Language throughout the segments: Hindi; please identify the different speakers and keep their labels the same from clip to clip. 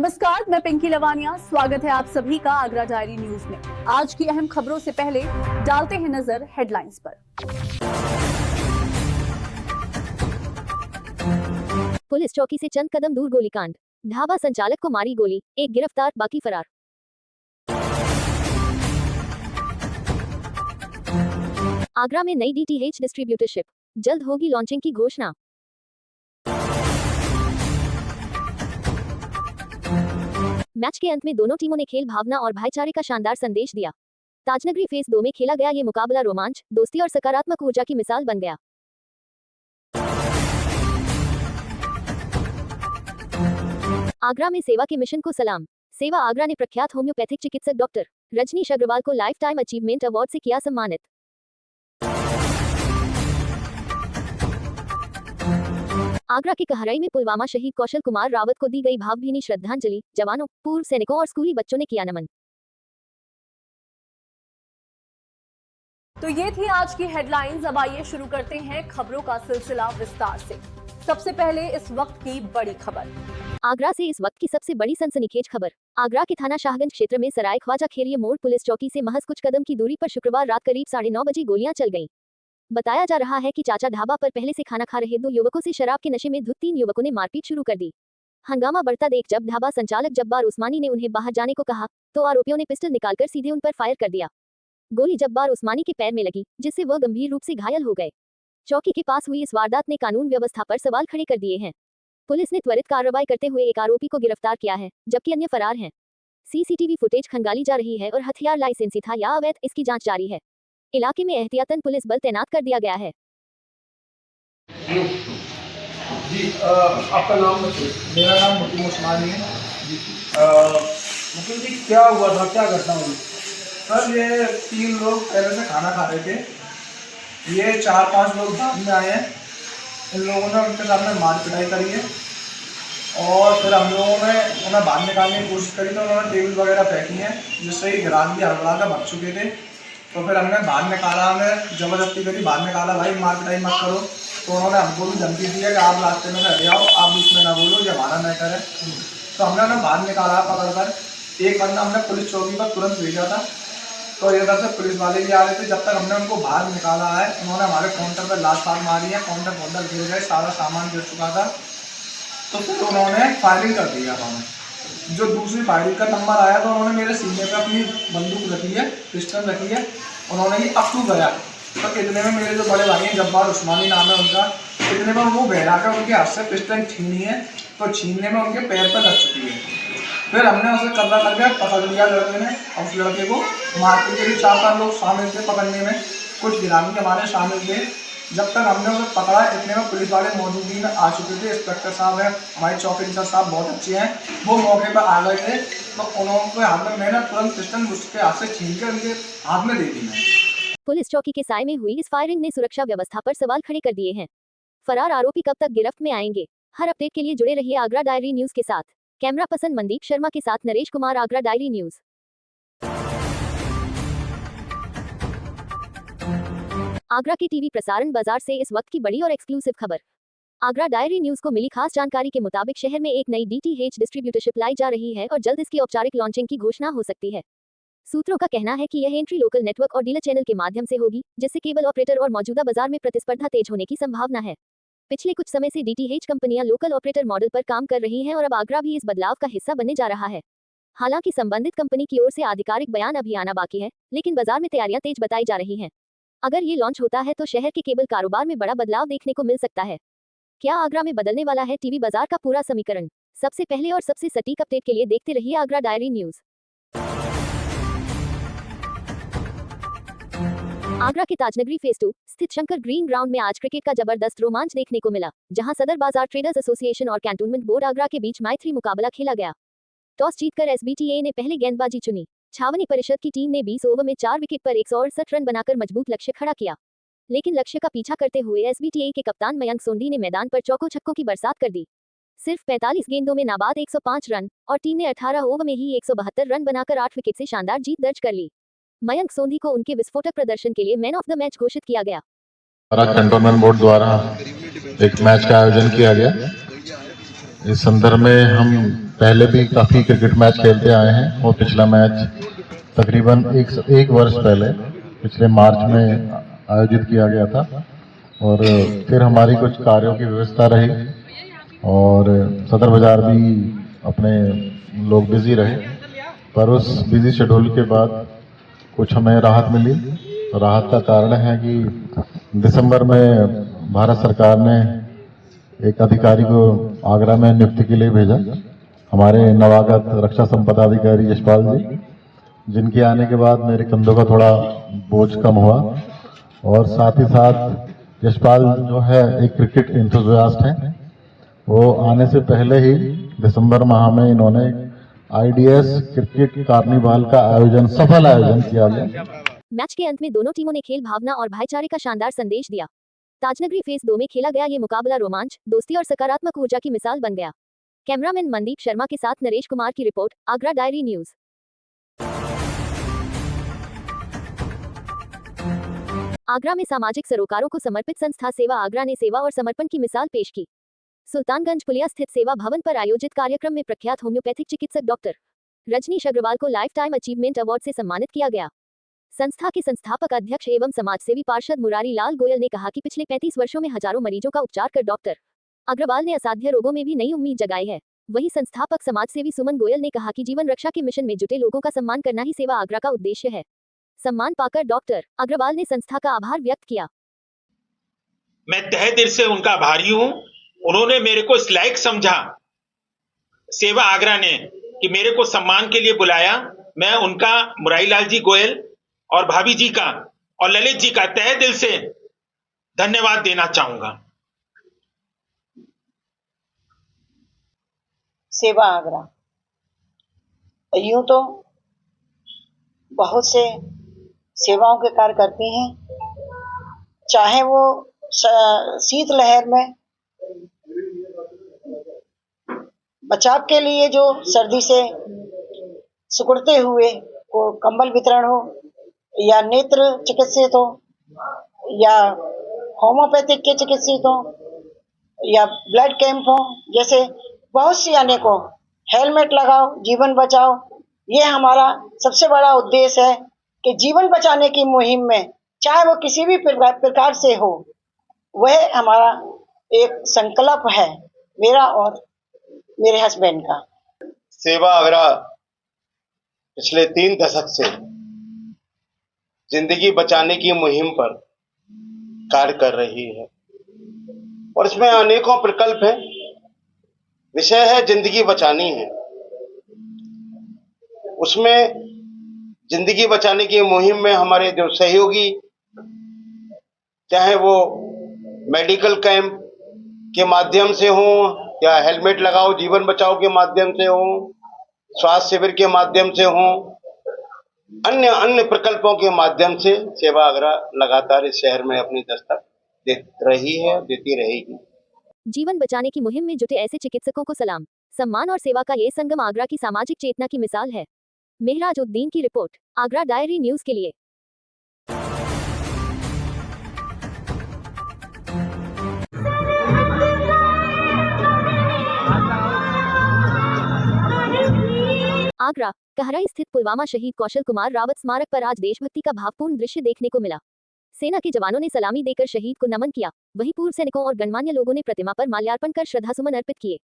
Speaker 1: नमस्कार, मैं पिंकी लवानिया। स्वागत है आप सभी का आगरा डायरी न्यूज में। आज की अहम खबरों से पहले डालते हैं नजर हेडलाइंस पर।
Speaker 2: पुलिस चौकी से चंद कदम दूर गोलीकांड, ढाबा संचालक को मारी गोली, एक गिरफ्तार बाकी फरार। आगरा में नई डीटीएच डिस्ट्रीब्यूटरशिप, जल्द होगी लॉन्चिंग की घोषणा। मैच के अंत में दोनों टीमों ने खेल भावना और भाईचारे का शानदार संदेश दिया। ताजनगरी फेज 2 में खेला गया ये मुकाबला रोमांच, दोस्ती और सकारात्मक ऊर्जा की मिसाल बन गया। आगरा में सेवा के मिशन को सलाम। सेवा आगरा ने प्रख्यात होम्योपैथिक चिकित्सक डॉक्टर रजनीश अग्रवाल को लाइफ टाइम अचीवमेंट अवार्ड से किया सम्मानित। आगरा के कहराई में पुलवामा शहीद कौशल कुमार रावत को दी गई भावभीनी श्रद्धांजलि, जवानों, पूर्व सैनिकों और स्कूली बच्चों ने किया नमन।
Speaker 1: तो ये थी आज की हेडलाइंस। अब आइए शुरू करते हैं खबरों का सिलसिला विस्तार से। सबसे पहले इस वक्त की बड़ी खबर।
Speaker 2: आगरा से इस वक्त की सबसे बड़ी सनसनीखेज खबर। आगरा के थाना शाहगंज क्षेत्र में सराय ख्वाजा खेरिया मोड़ पुलिस चौकी से महज कुछ कदम की दूरी पर शुक्रवार रात करीब 9:30 बजे गोलियां चल गईं। बताया जा रहा है कि चाचा ढाबा पर पहले से खाना खा रहे दो युवकों से शराब के नशे में धुत 3 युवकों ने मारपीट शुरू कर दी। हंगामा बढ़ता देख जब ढाबा संचालक जब्बार उस्मानी ने उन्हें बाहर जाने को कहा तो आरोपियों ने पिस्टल निकालकर सीधे उन पर फायर कर दिया। गोली जब्बार उस्मानी के पैर में लगी, जिससे वह गंभीर रूप से घायल हो गए। चौकी के पास हुई इस वारदात ने कानून व्यवस्था पर सवाल खड़े कर दिए हैं। पुलिस ने त्वरित कार्रवाई करते हुए एक आरोपी को गिरफ्तार किया है, जबकि अन्य फरार हैं। सीसीटीवी फुटेज खंगाली जा रही है और हथियार लाइसेंसी था या अवैध, इसकी जांच जारी है। इलाके में एहतियातन पुलिस बल तैनात कर दिया गया है।
Speaker 3: जी आपका नाम बताइए।
Speaker 4: मेरा नाम मुकीम उस्मानी है जी।
Speaker 3: मुकीम जी, क्या हुआ था, क्या घटना हुई?
Speaker 4: सर ये 3 लोग पहले से खाना खा रहे थे, ये 4-5 लोग बाद में आए हैं। इन लोगों ने उनके सामने मार पिटाई करी है और फिर हम लोगों ने उन्हें बाहर निकालने की कोशिश करी तो उन्होंने टेबल वगैरह फेंकी हैं, जिससे ही ग्राहक भी हड़बड़ा कर भाग चुके थे। तो फिर हमने बाहर निकाला, हमने ज़बरदस्ती करी, बाहर निकाला, भाई मार पिटाई मत करो। तो उन्होंने हमको भी धमकी दी है कि आप रास्ते में से हटे आओ, आप बीच में ना बोलो, ये हमारा मैटर है। तो हमने उन्हें बाहर निकाला पकड़ कर। एक बंदा हमने पुलिस चौकी पर तुरंत भेजा था, तो इधर से पुलिस वाले भी आ रहे थे। जब तक हमने उनको बाहर निकाला है, उन्होंने हमारे काउंटर पर लात फाड़ मारी है, काउंटर काउंटर गिर गए, सारा सामान गिर चुका था। तो फिर उन्होंने फायरिंग कर दिया हमें। जो दूसरी फायरिंग का नंबर आया तो उन्होंने मेरे सीने पे अपनी बंदूक रखी है, पिस्टल रखी है, उन्होंने ये अक्टू गया। तो इतने में मेरे जो बड़े भाई हैं, जब्बार उस्मानी नाम है उनका, इतने में वो बहरा कर उनके हाथ से पिस्टल छीनी है, तो छीनने में उनके पैर पर लग चुकी है। फिर हमने उसे कब्जा करके पकड़ लिया लड़के ने, और उस लड़के को मारने के लिए 4-5 लोग शामिल थे पकड़ने में, कुछ गिरामी हमारे शामिल थे। जब तक हमने उसे पकड़ा, इतने में पुलिस वाले मौजूदगी में आ चुके थे। इंस्पेक्टर साहब हैं, हमारे चौकी इंचार्ज साहब बहुत अच्छे हैं, वो मौके पर आ गए थे। तो उन्होंने हाथ में, मैंने तुरंत पिस्टल उसके हाथ से छीन कर उनके हाथ में दे दी।
Speaker 2: पुलिस चौकी के साय में हुई इस फायरिंग ने सुरक्षा व्यवस्था पर सवाल खड़े कर दिए हैं। फरार आरोपी कब तक गिरफ्त में आएंगे? हर अपडेट के लिए जुड़े रहिए आगरा डायरी न्यूज के साथ। कैमरा पर्सन मनदीप शर्मा के साथ नरेश कुमार, आगरा डायरी न्यूज। आगरा के टीवी प्रसारण बाजार से इस वक्त की बड़ी और एक्सक्लूसिव खबर। आगरा डायरी न्यूज को मिली खास जानकारी के मुताबिक शहर में एक नई डीटीएच डिस्ट्रीब्यूटरशिप लाई जा रही है और जल्द इसकी औपचारिक लॉन्चिंग की घोषणा हो सकती है। सूत्रों का कहना है कि यह एंट्री लोकल नेटवर्क और डीलर चैनल के माध्यम से होगी, जिससे केबल ऑपरेटर और मौजूदा बाजार में प्रतिस्पर्धा तेज होने की संभावना है। पिछले कुछ समय से डीटीएच कंपनियां लोकल ऑपरेटर मॉडल पर काम कर रही हैं और अब आगरा भी इस बदलाव का हिस्सा बनने जा रहा है। हालांकि संबंधित कंपनी की ओर से आधिकारिक बयान अभी आना बाकी है, लेकिन बाजार में तैयारियां तेज बताई जा रही हैं। अगर ये लॉन्च होता है तो शहर के केबल कारोबार में बड़ा बदलाव देखने को मिल सकता है। क्या आगरा में बदलने वाला है टीवी बाजार का पूरा समीकरण? सबसे पहले और सबसे सटीक अपडेट के लिए देखते रहिए आगरा डायरी न्यूज। आगरा के ताजनगरी फेज 2 स्थित शंकर ग्रीन ग्राउंड में आज क्रिकेट का जबरदस्त रोमांच देखने को मिला, जहां सदर बाजार ट्रेडर्स एसोसिएशन और कैंटोनमेंट बोर्ड आगरा के बीच मैच मुकाबला खेला गया। टॉस जीतकर एसबीटीए ने पहले गेंदबाजी चुनी। छावनी परिषद की टीम ने 20 ओवर में 4 विकेट पर 168 रन बनाकर मजबूत लक्ष्य खड़ा किया, लेकिन लक्ष्य का पीछा करते हुए एसबीटीए के कप्तान मयंक सोंधी ने मैदान पर चौकों छक्कों की बरसात कर दी। सिर्फ 45 गेंदों में नाबाद 105 रन और टीम ने 18 ओवर में ही 172 रन बनाकर 8 विकेट से शानदार जीत दर्ज कर ली। मयंक सोंधी को उनके विस्फोटक प्रदर्शन के लिए मैन ऑफ द मैच घोषित किया गया।
Speaker 5: कैंटोनमेंट बोर्ड द्वारा एक मैच का आयोजन किया गया। इस संदर्भ में हम पहले भी काफ़ी क्रिकेट मैच खेलते आए हैं और पिछला मैच तकरीबन एक वर्ष पहले पिछले मार्च में आयोजित किया गया था और फिर हमारी कुछ कार्यों की व्यवस्था रही और सदर बाजार भी अपने लोग बिजी रहे, पर उस बिजी शेड्यूल के बाद कुछ हमें राहत मिली। राहत का कारण है कि दिसंबर में भारत सरकार ने एक अधिकारी को आगरा में नियुक्ति के लिए भेजा, हमारे नवागत रक्षा संपदा अधिकारी यशपाल जी, जिनके आने के बाद मेरे कंधों का थोड़ा बोझ कम हुआ और साथ ही साथ यशपाल जो है एक क्रिकेट एंथुसियास्ट हैं। वो आने से पहले ही दिसंबर माह में इन्होंने आईडीएस क्रिकेट कार्निवाल का सफल आयोजन किया गया।
Speaker 2: मैच के अंत में दोनों टीमों ने खेल भावना और भाईचारे का शानदार संदेश दिया। ताजनगरी फेज 2 में खेला गया ये मुकाबला रोमांच, दोस्ती और सकारात्मक ऊर्जा की मिसाल बन गया। कैमरामैन मनदीप शर्मा के साथ नरेश कुमार की report, Agra diary news. Agra में सामाजिक सरोकारों को समर्पित संस्था सेवा आगरा ने सेवा और समर्पण की मिसाल पेश की। सुल्तानगंज पुलिया स्थित सेवा भवन पर आयोजित कार्यक्रम में प्रख्यात होम्योपैथिक चिकित्सक डॉक्टर रजनीश अग्रवाल को लाइफ टाइम अचीवमेंट अवार्ड से सम्मानित किया गया। संस्था के संस्थापक अध्यक्ष एवं समाजसेवी पार्षद मुरारी लाल गोयल ने कहा कि पिछले 35 वर्षों में हजारों मरीजों का उपचार कर डॉक्टर अग्रवाल ने असाध्य रोगों में भी नई उम्मीद जगाई है। वहीं संस्थापक समाजसेवी सुमन गोयल ने कहा कि जीवन रक्षा के मिशन में जुटे लोगों का सम्मान करना ही सेवा आगरा का उद्देश्य है। सम्मान पाकर डॉक्टर अग्रवाल ने संस्था का आभार व्यक्त किया।
Speaker 6: मैं तहे दिल से उनका आभारी हूं। उन्होंने मेरे को इस लायक समझा, सेवा आगरा ने, कि मेरे को सम्मान के लिए बुलाया। मैं उनका, मुरारी लाल जी गोयल और भाभी जी का और ललित जी का तहे दिल से धन्यवाद देना चाहूंगा।
Speaker 7: सेवा आगरा यूं तो बहुत से सेवाओं के कार्य करती हैं, चाहे वो शीतलहर में बचाव के लिए जो सर्दी से सिकुड़ते हुए को कंबल वितरण हो, या नेत्र चिकित्सित हो, या होम्योपैथिक के चिकित्सित हो, या ब्लड कैंप हो, जैसे बहुत सी अनेकों। हेलमेट लगाओ, जीवन बचाओ, ये हमारा सबसे बड़ा उद्देश्य है कि जीवन बचाने की मुहिम में, चाहे वो किसी भी प्रकार से हो, वह हमारा एक संकल्प है, मेरा और मेरे हस्बैंड का।
Speaker 8: सेवा आगरा पिछले 3 दशक से जिंदगी बचाने की मुहिम पर कार्य कर रही है और इसमें अनेकों प्रकल्प हैं। विषय है जिंदगी बचानी है। उसमें जिंदगी बचाने की मुहिम में हमारे जो सहयोगी, चाहे वो मेडिकल कैंप के माध्यम से हो, या हेलमेट लगाओ जीवन बचाओ के माध्यम से हो, स्वास्थ्य शिविर के माध्यम से हो, अन्य प्रकल्पों के माध्यम से सेवा आगरा लगातार इस शहर में अपनी दस्तक दे रही है, देती रहेगी।
Speaker 2: जीवन बचाने की मुहिम में जुटे ऐसे चिकित्सकों को सलाम, सम्मान और सेवा का ये संगम आगरा की सामाजिक चेतना की मिसाल है। मेहराज उद्दीन की रिपोर्ट, आगरा डायरी न्यूज के लिए। आगरा कहराई स्थित पुलवामा शहीद कौशल कुमार रावत स्मारक पर आज देशभक्ति का भावपूर्ण दृश्य देखने को मिला। सेना के जवानों ने सलामी देकर शहीद को नमन किया। वहीं पूर्व सैनिकों और गणमान्य लोगों ने प्रतिमा पर माल्यार्पण कर श्रद्धासुमन अर्पित किए।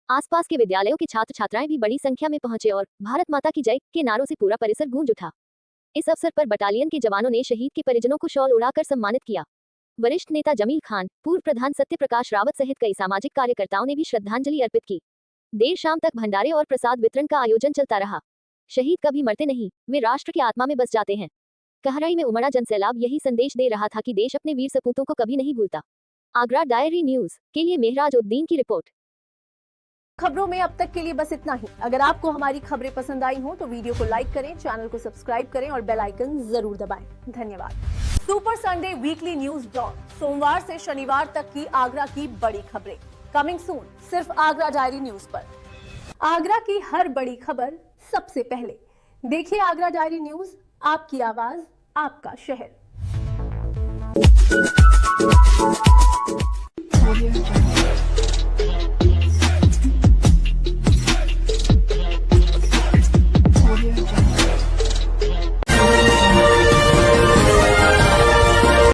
Speaker 2: आसपास के विद्यालयों के छात्र छात्राएं भी बड़ी संख्या में पहुंचे और भारत माता की जय के नारों से पूरा परिसर गूंज उठा। इस अवसर पर बटालियन के जवानों ने शहीद के परिजनों को शॉल उड़ाकर सम्मानित किया। वरिष्ठ नेता जमील खान, पूर्व प्रधान सत्य प्रकाश रावत सहित कई सामाजिक कार्यकर्ताओं ने भी श्रद्धांजलि अर्पित की। देर शाम तक भंडारे और प्रसाद वितरण का आयोजन चलता रहा। शहीद कभी मरते नहीं, वे राष्ट्र की आत्मा में बस जाते हैं। कहराई में उमड़ा जनसैलाब यही संदेश दे रहा था कि देश अपने वीर सपूतों को कभी नहीं भूलता। आगरा डायरी न्यूज के लिए मेहराज उद्दीन की रिपोर्ट।
Speaker 1: खबरों में अब तक के लिए बस इतना ही। अगर आपको हमारी खबरें पसंद आई हो तो वीडियो को लाइक करें, चैनल को सब्सक्राइब करें और बेल आइकन जरूर दबाएं। धन्यवाद। Super Sunday weekly news blog, सोमवार से शनिवार तक की आगरा की बड़ी खबरें, कमिंग सून सिर्फ आगरा डायरी न्यूज पर। आगरा की हर बड़ी खबर सबसे पहले देखिए आगरा डायरी न्यूज, आपकी आवाज, आपका शहर।